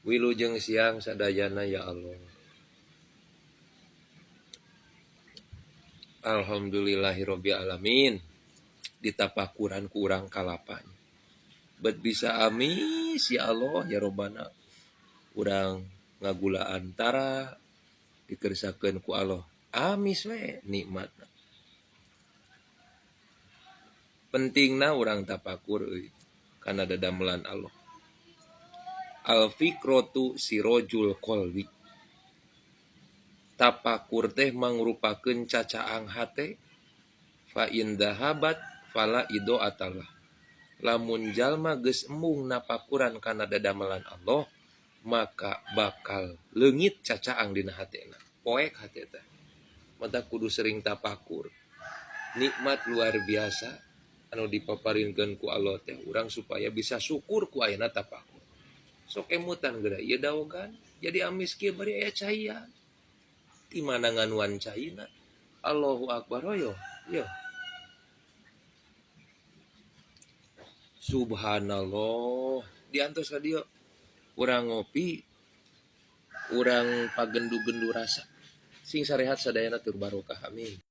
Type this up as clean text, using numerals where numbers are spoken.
Wilujeng siang sadayana ya Allah. Alhamdulillahirabbil alamin. Ditapakuran ku urang kalapan. Bet bisa amis ya Allah ya Robbana. Urang ngagula antara dikersakeun ku Allah. Amis we nikmatna. Pentingna urang tapakur euy kana dadamelan Allah. Al-fikratu sirojul qalbi. Tapakur teh mangrupakeun cacaang hate. Fa in dahabat fala ido atalah. Lamun jalma geus embung napakuran kana dadamelan Allah, maka bakal leungit cacaang dina hatena. Poek hate teh. Mata kudu sering tapakur. Nikmat luar biasa anu dipaparinkeun ku Allah teh urang supaya bisa syukur ku ayeuna tapakur. Sok emutan geura ieu daogan jadi amis kieu bari aya caian. Di mana nganuan caina? Allahu akbar yo. Yo. Subhanallah. Diantos ka dieu urang ngopi, urang pagendu-gendu rasa. Sing sarehat sadayana tur barokah amin.